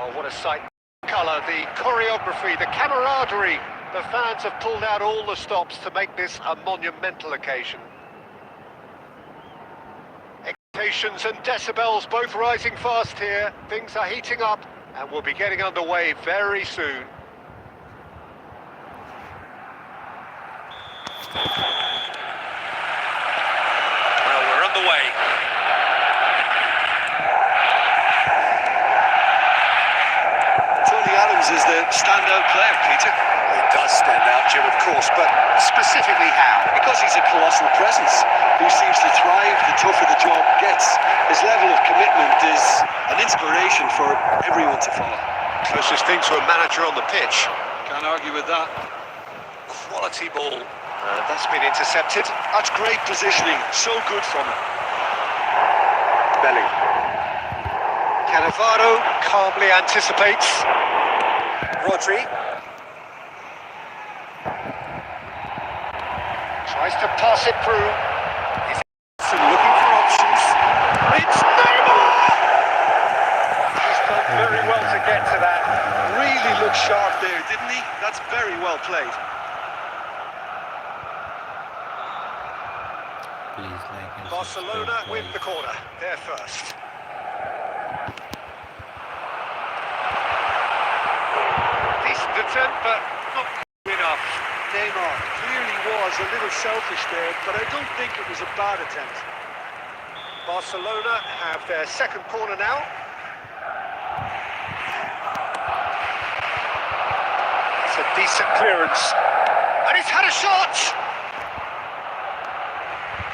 Oh, what a sight. Colour, the choreography, the camaraderie. The fans have pulled out all the stops to make this a monumental occasion. Expectations and decibels both rising fast here. Things are heating up and we'll be getting underway very soon. Well, we're underway. Tony Adams is the standout player, Peter. He does stand out, Jim, of course, but specifically how? Because he's a colossal presence who seems to thrive the tougher the job gets. His level of commitment is an inspiration for everyone to follow. Closest thing to a manager on the pitch. Can't argue with that. Quality ball. That's been intercepted. That's great positioning. So good from him. Belly. Cannavaro calmly anticipates. Rodri. Tries to pass it through. He's looking for options. It's Neymar! He's done very well to get to that. Really looked sharp there, didn't he? That's very well played. Please like and Barcelona subscribe, win guys. the corner. They're first. Decent attempt, but not enough. Neymar clearly was a little selfish there, but I don't think it was a bad attempt. Barcelona have their second corner now. It's a decent clearance. And he's had a shot!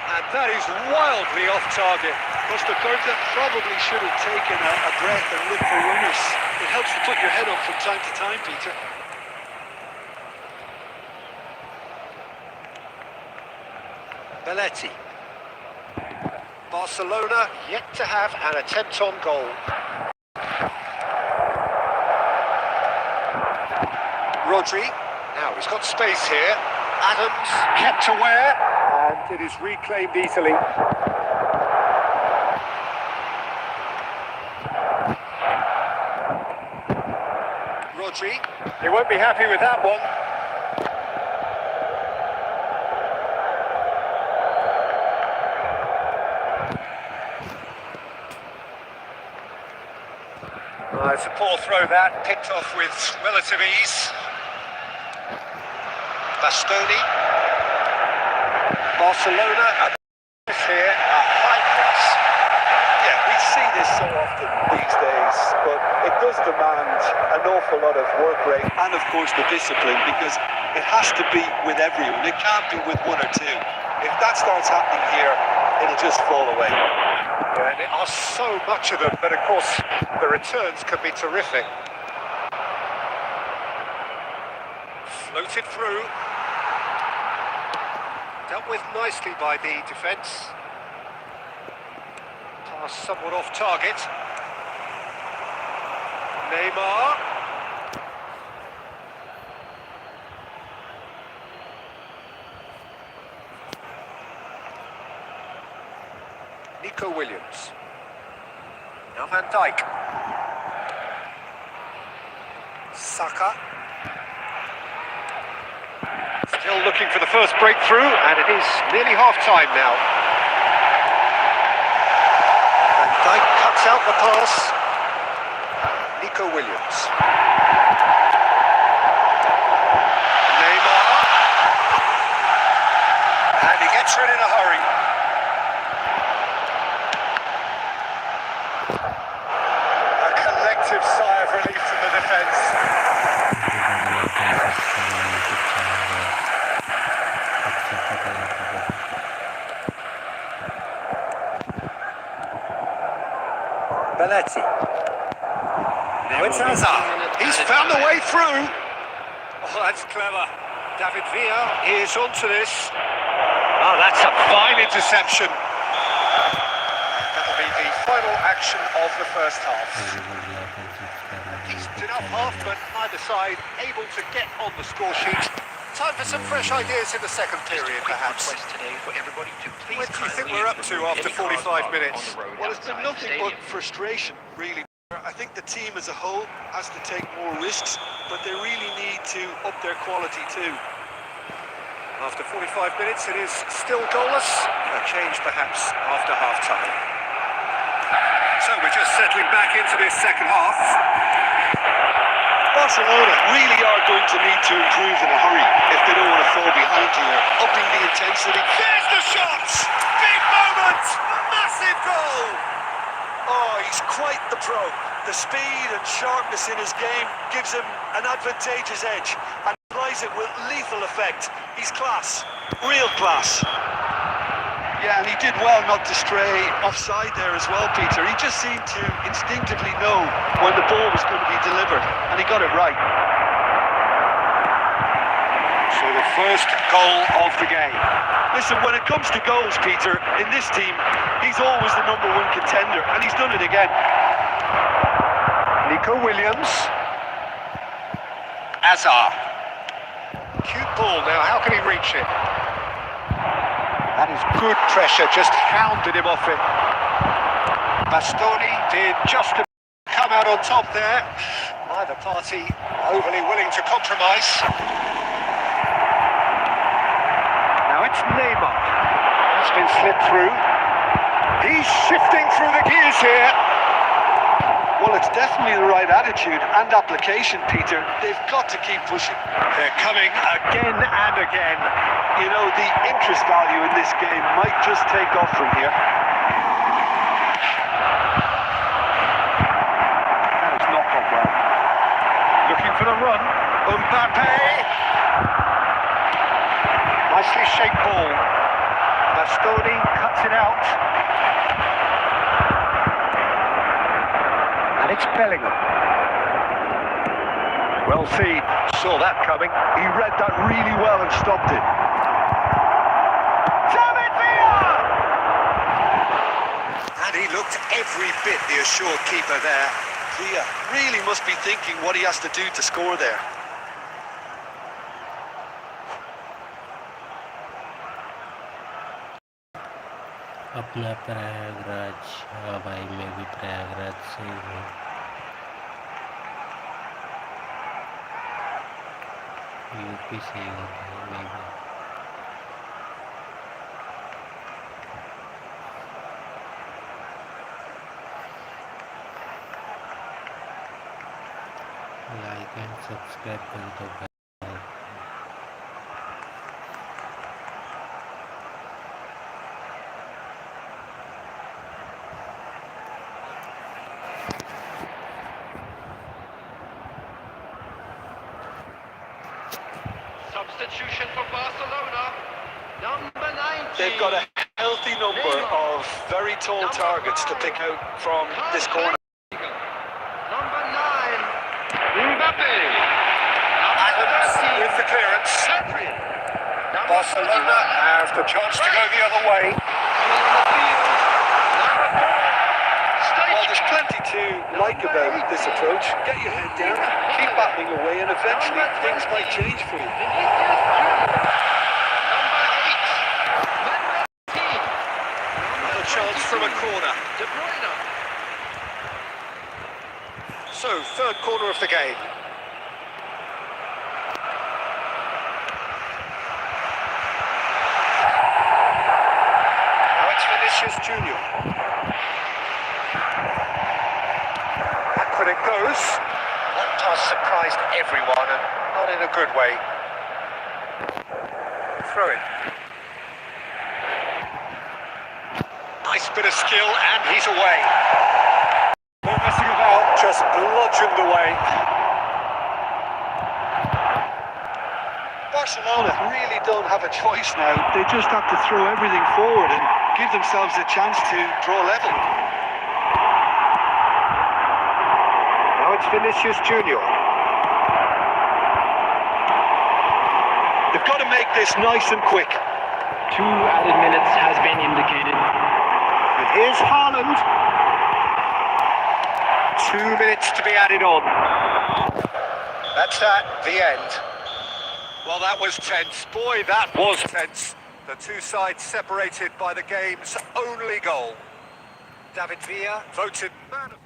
And that is wildly off target. Costa Curta probably should have taken a breath and looked for runners. It helps to put your head up from time to time, Peter. Belletti. Barcelona yet to have an attempt on goal. Rodri. Now he's got space here. Adams kept aware. And it is reclaimed easily. Rodri. He won't be happy with that one. It's a poor throw that, picked off with relative ease. Bastoni. Barcelona at here, a high press. Yeah, we see this so often these days, but it does demand an awful lot of work rate and, of course, the discipline, because it has to be with everyone. It can't be with one or two. If that starts happening here, it'll just fall away. Yeah, and there are so much of them, but of course the returns can be terrific. Floated through. Dealt with nicely by the defence. Pass somewhat off target. Neymar. Nico Williams. Now Van Dijk. Saka. Still looking for the first breakthrough, and it is nearly half-time now. Van Dijk cuts out the pass. Nico Williams. Neymar. And he gets rid in a hurry. Sigh of relief from the defence. Belletti. Now it's Hazard. He's found the way through. Oh, that's clever. David Villa is onto this. Oh, that's a fine interception. That'll be the final action of the first half. Decent enough half, but neither side able to get on the score sheet. Time for some fresh ideas in the second period, perhaps. Today for everybody to please Where do you think we're up to after 45 minutes? Well, it's been nothing but frustration, really. I think the team as a whole has to take more risks, but they really need to up their quality too. After 45 minutes, it is still goalless. A change perhaps after half-time. So we're just settling back into this second half. Barcelona really are going to need to improve in a hurry if they don't want to fall behind here. Upping the intensity. There's the shot! Big moment! Massive goal! Oh, he's quite the pro. The speed and sharpness in his game gives him an advantageous edge and applies it with lethal effect. He's class. Real class. Yeah, and he did well not to stray offside there as well, Peter. He just seemed to instinctively know when the ball was going to be delivered, and he got it right. So the first goal of the game. Listen, when it comes to goals, Peter, in this team, he's always the #1 contender, and he's done it again. Nico Williams. Azar. Cute ball now, how can he reach it? That is good pressure, just hounded him off it. Bastoni did just come out on top there. Neither party overly willing to compromise. Now it's Neymar. He's been slipped through. He's shifting through the gears here. Well, it's definitely the right attitude and application, Peter. They've got to keep pushing. They're coming again and again. You know, the interest value in this game might just take off from here. That has not gone well. Looking for the run. Mbappe. Nicely shaped ball. Bastoni cuts it out. And it's Bellingham. Well seen. Saw that coming. He read that really well and stopped it. And he looked every bit the assured keeper there. Villa really must be thinking what he has to do to score there. अपना प्रयागराज, हाँ भाई मैं भी प्रयागराज से ही हूँ। UP से ही हूँ भाई मैं भी। लाइक एंड सब्सक्राइब कर दो भाई। Substitution for Barcelona. Number 19. They've got a healthy number of very tall targets to pick out from this corner. Number 9. Mbappe. Adams with the clearance. Barcelona have the chance to go the other way. Well, there's plenty to like about this approach. Get your head down, keep battling away, and eventually things might change for you. Another chance from a corner. So, third corner of the game. Now it's Vinicius Junior. Back when it goes. That pass surprised everyone, and not in a good way. Throw it. Nice bit of skill, and he's away. No messing about, just bludgeoned away. Barcelona really don't have a choice now. They just have to throw everything forward and give themselves a chance to draw level. Now it's Vinicius Junior. They've got to make this nice and quick. 2 added minutes has been indicated. And here's Haaland. 2 minutes to be added on. That's that, the end. Well, that was tense. Boy, that was tense. The two sides separated by the game's only goal. David Villa voted man of...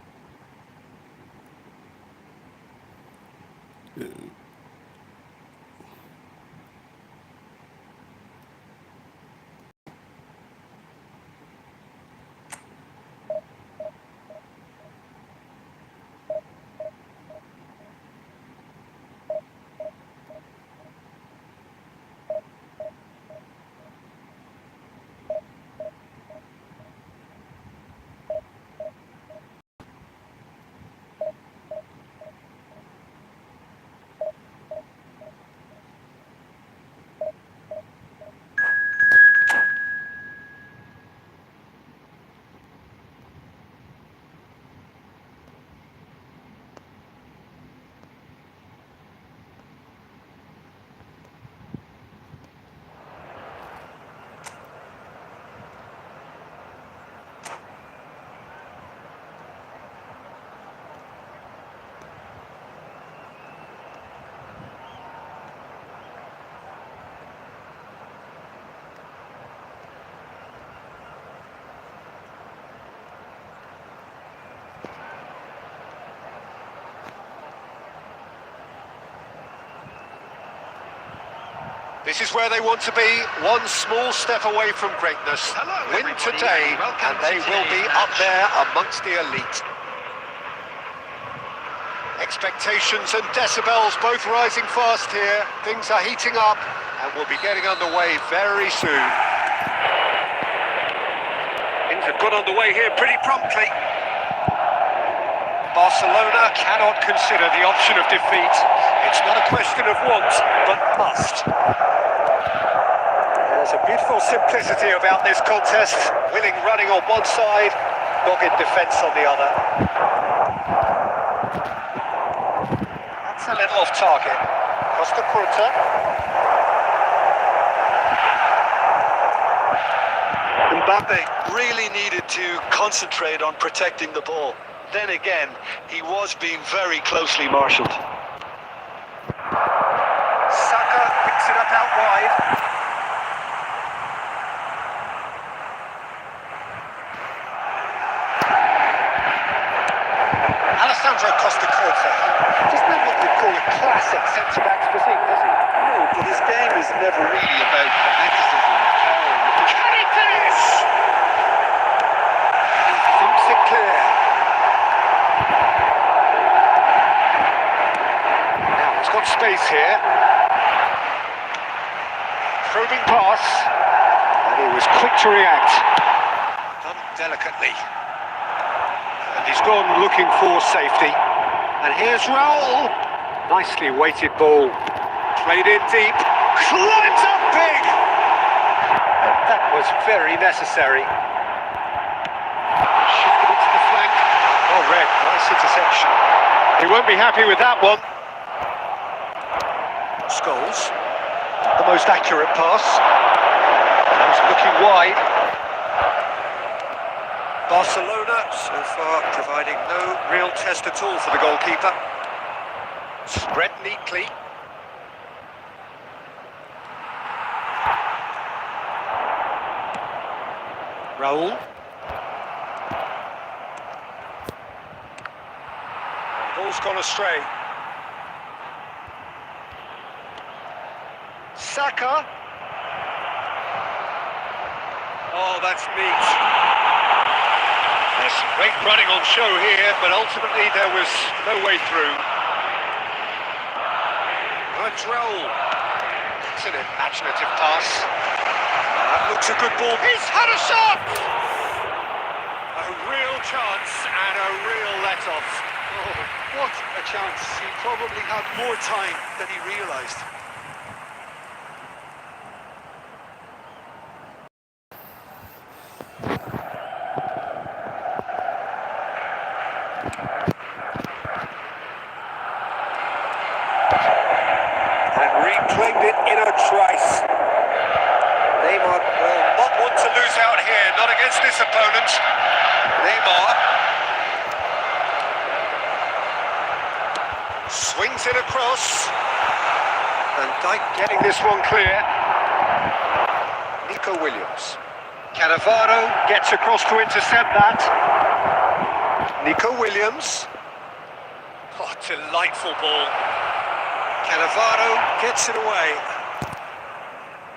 This is where they want to be, one small step away from greatness. Win today, and they will be up there amongst the elite. Expectations and decibels both rising fast here. Things are heating up, and we'll be getting underway very soon. Things have got underway here pretty promptly. Barcelona cannot consider the option of defeat. It's not a question of want, but must. There's a beautiful simplicity about this contest. Willing running on one side, dogged defence on the other. That's a little off target. Costa Curta. Mbappe really needed to concentrate on protecting the ball. Then again, he was being very closely marshalled. Saka picks it up out wide. Alessandro Costa Curta. Doesn't have what we call a classic centre-back's physique, does he? No, but his game is never really about athleticism, power. Can he finish? He thumps it clear. Now he's got space here. Probing pass, and he was quick to react. Done delicately. And he's gone looking for safety. And here's Raul. Nicely weighted ball. Played in deep. Climbs up big. And that was very necessary. Shifted it to the flank. Oh, red. Nice interception. He won't be happy with that one. Scholes. The most accurate pass. He's looking wide. Barcelona so far providing no real test at all for the goalkeeper. Spread neatly. Raul. Ball's gone astray. Saka. Oh, that's neat. There's some great running on show here, but ultimately there was no way through. That's Raul. It's an imaginative pass. That looks a good ball. He's had a shot! A real chance and a real let-off. Oh, what a chance. He probably had more time than he realised. And reclaimed it in a trice. Neymar will not want to lose out here, not against this opponent. Neymar swings it across. Van Dijk getting this one clear. Nico Williams. Cannavaro gets across to intercept that. Nico Williams. Oh, delightful ball. Cannavaro gets it away.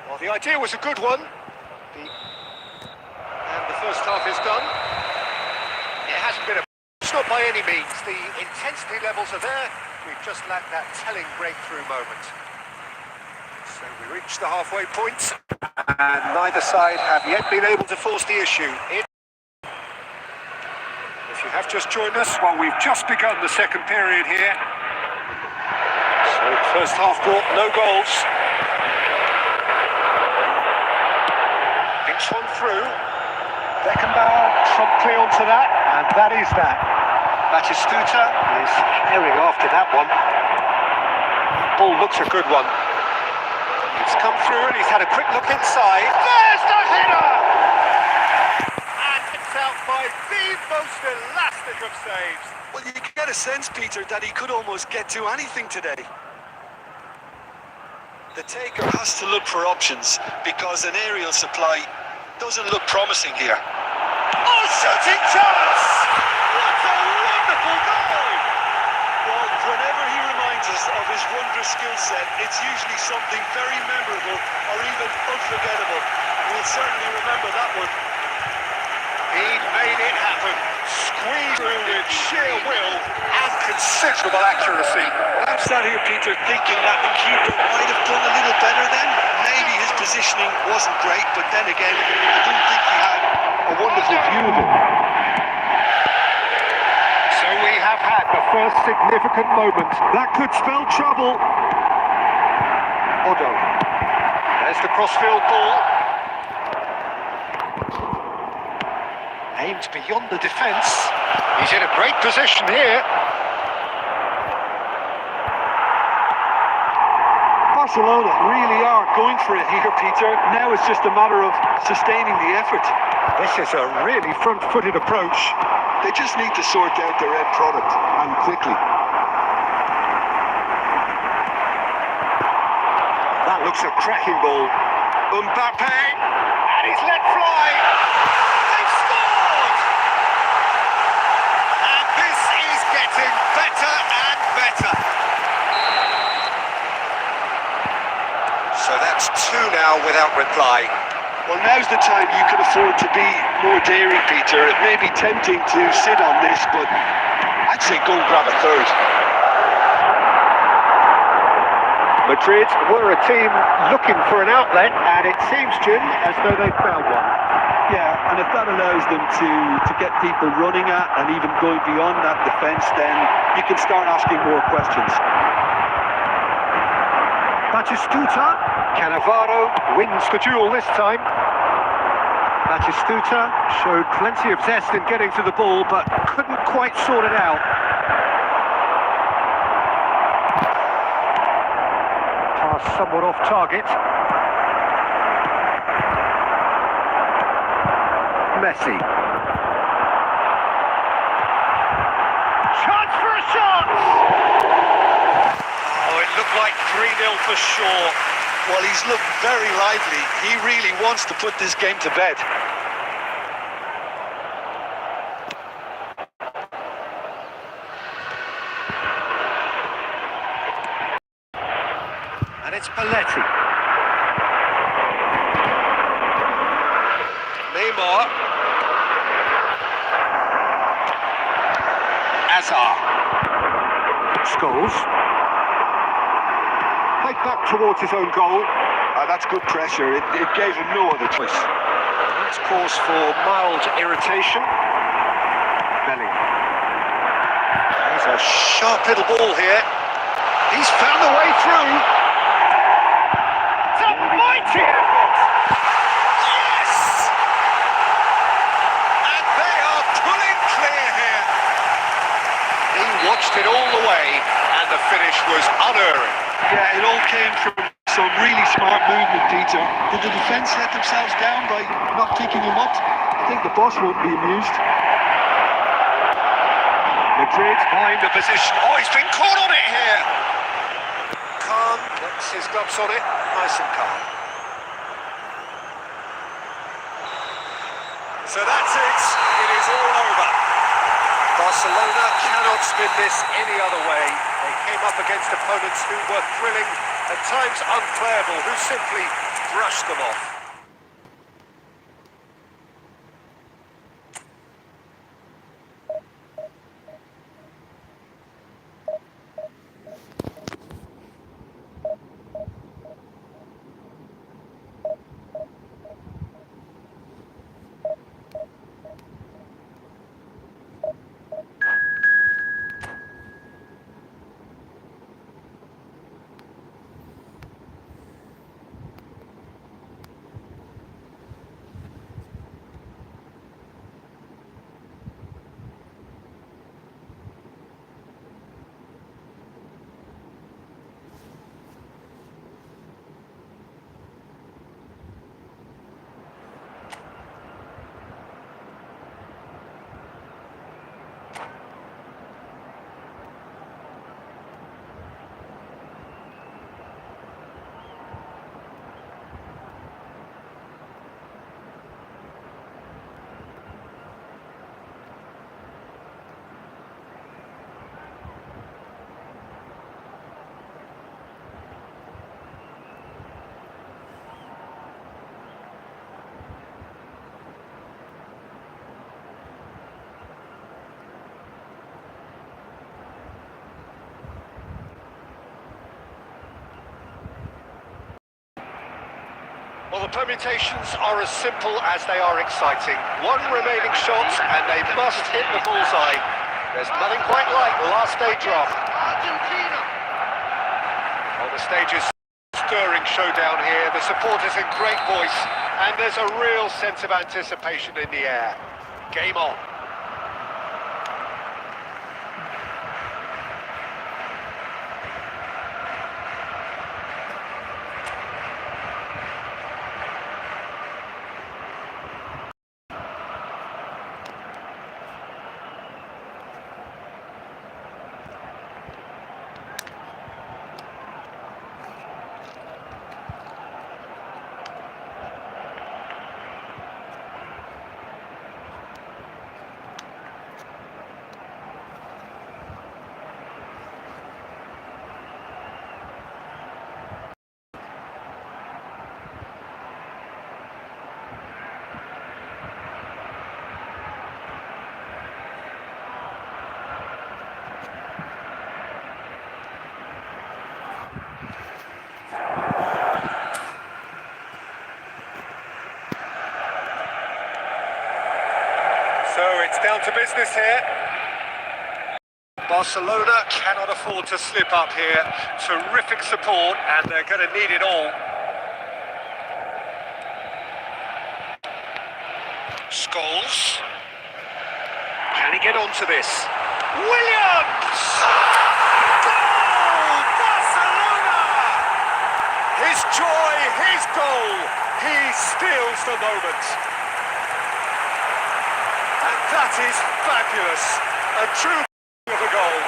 Well, the idea was a good one. And the first half is done. It hasn't been a... It's not by any means. The intensity levels are there. We've just lacked that telling breakthrough moment. So we reach the halfway point, and neither side have yet been able to force the issue. If you have just joined us, well, we've just begun the second period here. So first half brought no goals. Pinch one through. Beckenbauer promptly onto that, and that is that. Batistuta is herring after that one. Ball looks a good one. It's come through and he's had a quick look inside. There's the header! And it's out by the most elastic of saves. Well, you get a sense, Peter, that he could almost get to anything today. The taker has to look for options because an aerial supply doesn't look promising here. Oh, shooting chance! What a wonderful goal! Well, whenever he reminds us of his wondrous skill set, it's usually something very memorable or even unforgettable. We'll certainly remember that one. He made it happen. Squeezed through with sheer will and considerable accuracy. I'm sat here, Peter, thinking that the keeper might have done a little better then. Maybe his positioning wasn't great, but then again, I don't think he had a wonderful view of it. So we have had the first significant moment. That could spell trouble. Odo. There's the crossfield ball. Aimed beyond the defence. He's in a great position here. Barcelona really are going for it here, Peter. Now it's just a matter of sustaining the effort. This is a really front-footed approach. They just need to sort out their end product, and quickly. That looks a cracking ball. Mbappe, and he's let fly. They've scored! And this is getting better and better. So that's two now without reply. Well, now's the time you can afford to be more daring, Peter. It may be tempting to sit on this, but I'd say go and grab a third. Madrid were a team looking for an outlet, and it seems, Jim, as though they've found one. Yeah, and if that allows them to get people running at and even going beyond that defence, then you can start asking more questions. Batistuta, Cannavaro wins the duel this time. Batistuta showed plenty of zest in getting to the ball, but couldn't quite sort it out. Pass somewhat off target. Messi. Chance for a shot! Oh, it looked like 3-0 for sure. Well, he's looked very lively. He really wants to put this game to bed. And it's Paletti. Neymar. Azar. Scholes. Right back towards his own goal. That's good pressure. It gave him no other choice. That's cause for mild irritation. Bellingham. There's a sharp little ball here. He's found the way through. It's a mighty effort. Yes! And they are pulling clear here. He watched it all the way, and the finish was unerring. Yeah, it all came from some really smart movement, Peter. Did the defence let themselves down by not picking him up? I think the boss won't be amused. Madrid find the position. Oh, he's been caught on it here. Calm, gets his gloves on it. Nice and calm. So that's it. It is all over. Barcelona cannot spin this any other way. They came up against opponents who were thrilling, at times unplayable, who simply brushed them off. Well, the permutations are as simple as they are exciting. One remaining shot and they must hit the bullseye. There's nothing quite like last day drop. Argentina. Well, the stage is stirring showdown here. The supporters in great voice and there's a real sense of anticipation in the air. Game on. So it's down to business here. Barcelona cannot afford to slip up here. Terrific support and they're going to need it all. Scholes. Can he get onto this? Williams! Goal! Barcelona! His joy, his goal. He steals the moment. That is fabulous. A true of a goal.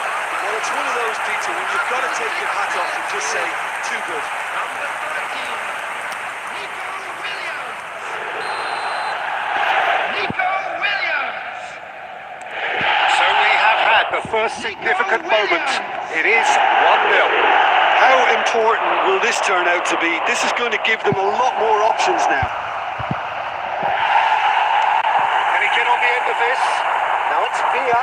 Well, it's one of those, Peter, when you've got to take your hat off and just say, too good. Number 13. Nico Williams. Nico Williams. So we have had the first significant moment. It is 1-0. How important will this turn out to be? This is going to give them a lot more options now. Can he get on the end of this? Now it's Villa.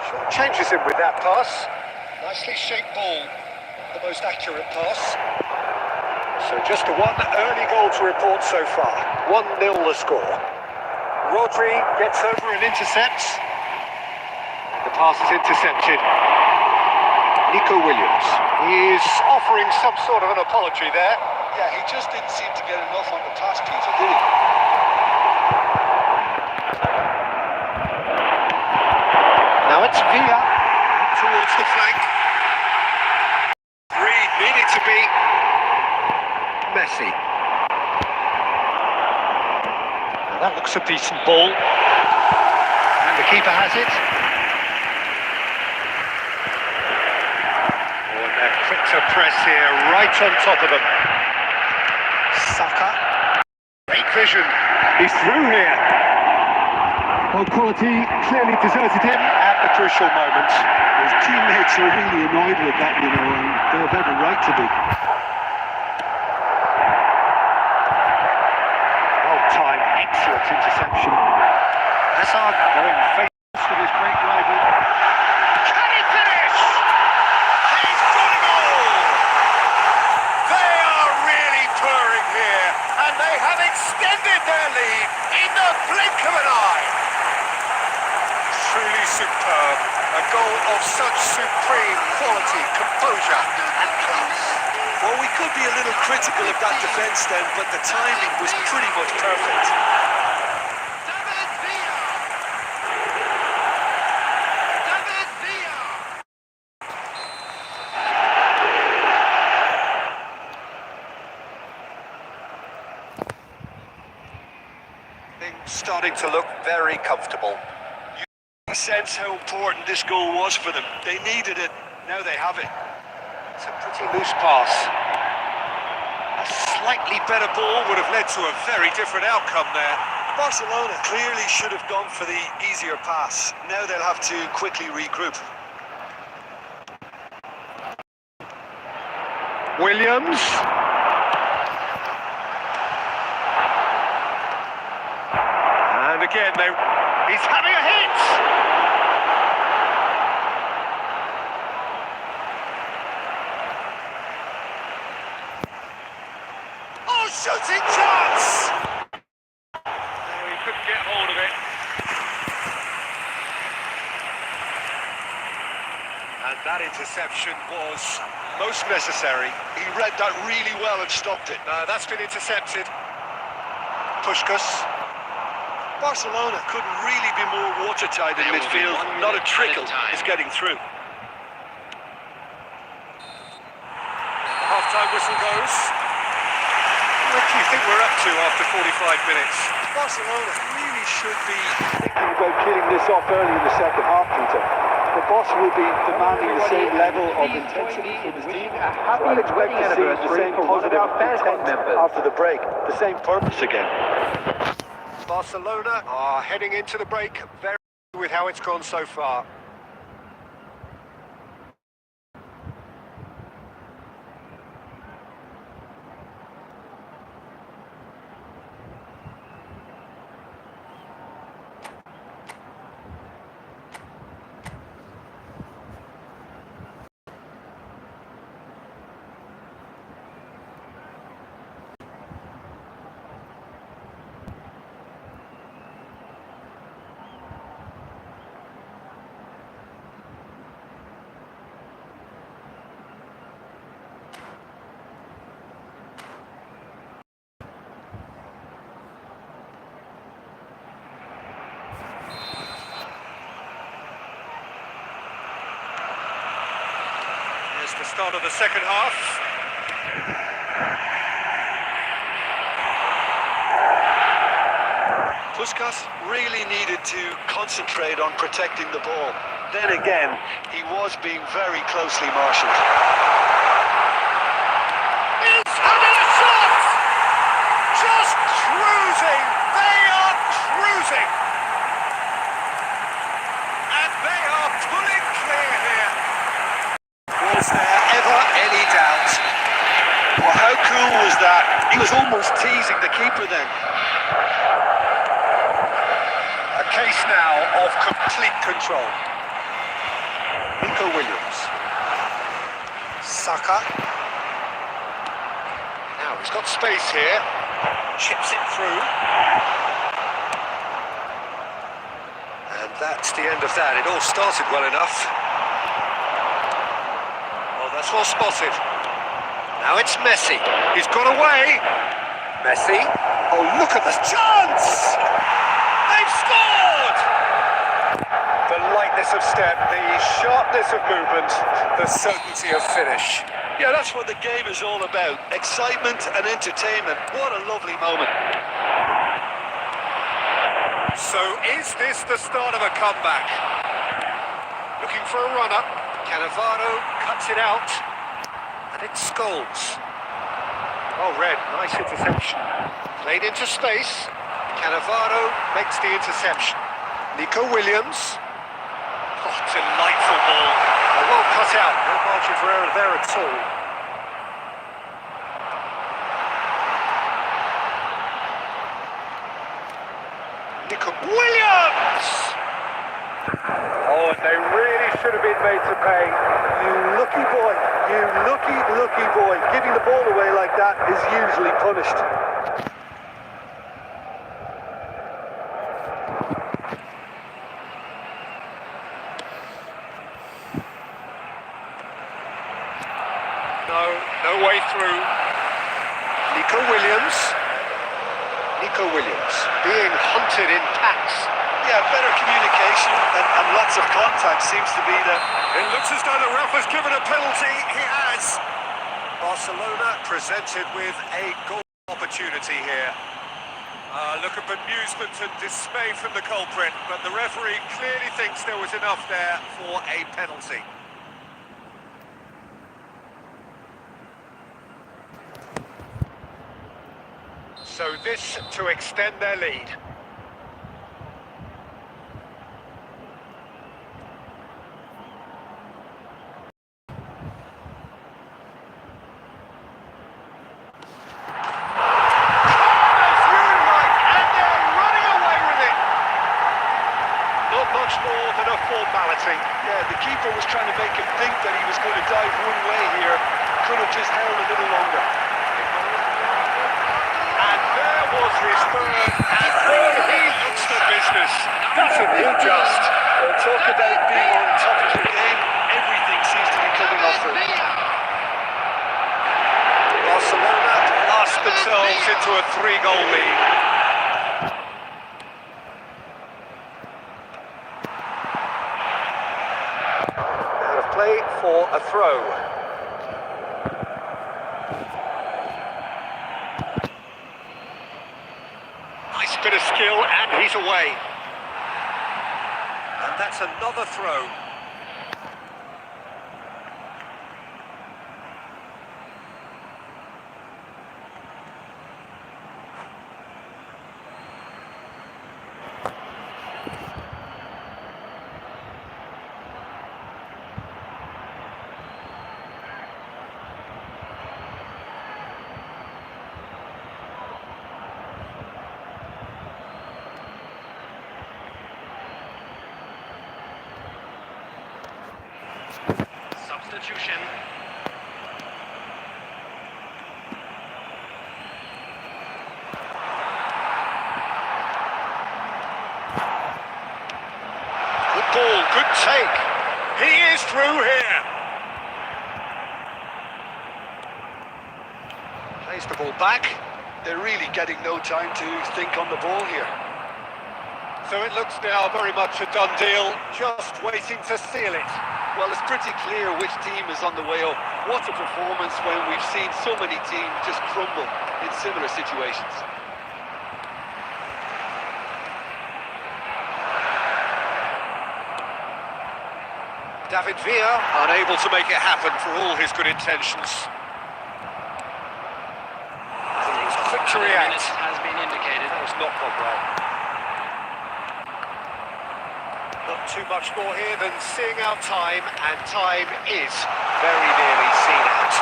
Short changes him with that pass. Nicely shaped ball. The most accurate pass. So just one early goal to report so far. 1-0 the score. Rodri gets over and intercepts. The pass is intercepted. Nico Williams. He is offering some sort of an apology there. Yeah, he just didn't seem to get enough on the pass, Peter, did he? Now it's Villa towards the flank. Reed needed to be Messi. Now that looks a decent ball. And the keeper has it. Oh, and they're quick to press here, right on top of them. Saka. Great vision. He's through here. Well, quality clearly deserted him At the crucial moment. His teammates are really annoyed with that, you know, and they have every right to be. Well-timed, excellent interception. Hazard going face with his great rival. Can he finish? He's got a goal! They are really purring here, and they have extended their lead in the blink of an eye. Truly superb. A goal of such supreme quality, composure and class. Well, we could be a little critical of that defence then, but the timing was pretty much perfect. David Villa. David Villa. Things starting to look very comfortable. You sense how important this goal was for them. They needed it, now they have it. It's a pretty loose pass. A slightly better ball would have led to a very different outcome there. Barcelona clearly should have gone for the easier pass. Now they'll have to quickly regroup. Williams. And again, he's having a hit! shooting chance! Oh, he couldn't get hold of it. And that interception was most necessary. He read that really well and stopped it. That's been intercepted. Puskás. Barcelona couldn't really be more watertight in midfield. Not a trickle is getting through. The half-time whistle goes. What do you think we're up to after 45 minutes? Barcelona really should be thinking about killing this off early in the second half, Peter. The boss will be demanding the same level of intensity from his team. So I'd expect to see the same positive intent after the break, the same purpose again. Barcelona are heading into the break very happy with how it's gone so far. Here's the start of the second half. Puskás really needed to concentrate on protecting the ball. Then again, he was being very closely marshalled. He's having a shot! Just cruising! They are cruising! And they are pulling clear here. Was there ever any doubt? Well, how cool was that? He was almost teasing the keeper then. A case now of complete control. Nico Williams. Saka. Now he's got space here. Chips it through. And that's the end of that. It all started well enough. Oh, that's well spotted. Now it's Messi. He's got away. Messi. Oh, look at this chance! They've scored! The lightness of step, the sharpness of movement, the certainty of finish. Yeah, that's what the game is all about. Excitement and entertainment. What a lovely moment. So is this the start of a comeback? Looking for a run-up. Cannavaro cuts it out. And it's Scholes. Oh, red, nice interception. Played into space. Cannavaro makes the interception. Nico Williams. Oh, delightful ball. Oh, well cut out. No margin for error there at all. Nico Williams! Oh, and they really should have been made to pay. You lucky boy. You lucky boy. Giving the ball away like that is usually punished. No way through. Nico Williams. Nico Williams being hunted in packs. Yeah, better communication and lots of contact seems to be there. It looks as though the ref has given a penalty. He has. Barcelona presented with a goal opportunity here. Look of amusement and dismay from the culprit, but the referee clearly thinks there was enough there for a penalty. So this to extend their lead. Much more than a formality. Yeah, the keeper was trying to make him think that he was going to dive one way here. Could have just held a little longer. us into a 3-goal lead. Out of play for a throw. Nice bit of skill, and he's away. And that's another throw. Substitution. Good ball, good take. He is through here. Plays the ball back. They're really getting no time to think on the ball here. So it looks now very much a done deal, just waiting to seal it. Well, it's pretty clear which team is on the way up. What a performance when we've seen so many teams just crumble in similar situations. David Villa unable to make it happen for all his good intentions. Quick to react. Has been indicated. That was not gone well. Not too much more here than seeing out time, and time is very nearly seen out.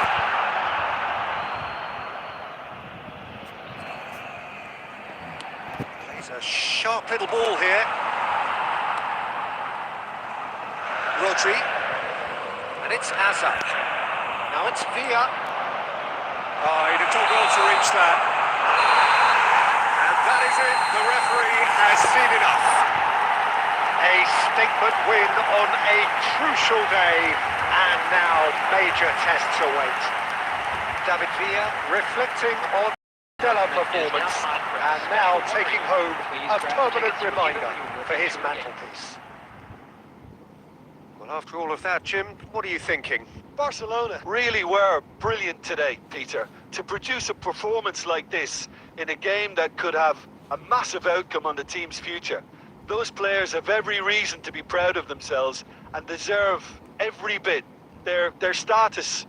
Plays a sharp little ball here. Rodri, and it's Hazard. Now it's Villa. Oh, he'd have done well to reach that. And that is it, the referee has seen enough. A statement win on a crucial day, and now major tests await. David Villa reflecting on stellar performance, and now taking home a permanent reminder for his mantelpiece. Well, after all of that, Jim, what are you thinking? Barcelona really were brilliant today, Peter. To produce a performance like this in a game that could have a massive outcome on the team's future. Those players have every reason to be proud of themselves and deserve every bit their status.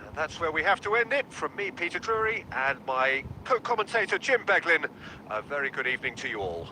And that's where we have to end it. From me, Peter Drury, and my co-commentator, Jim Beglin, a very good evening to you all.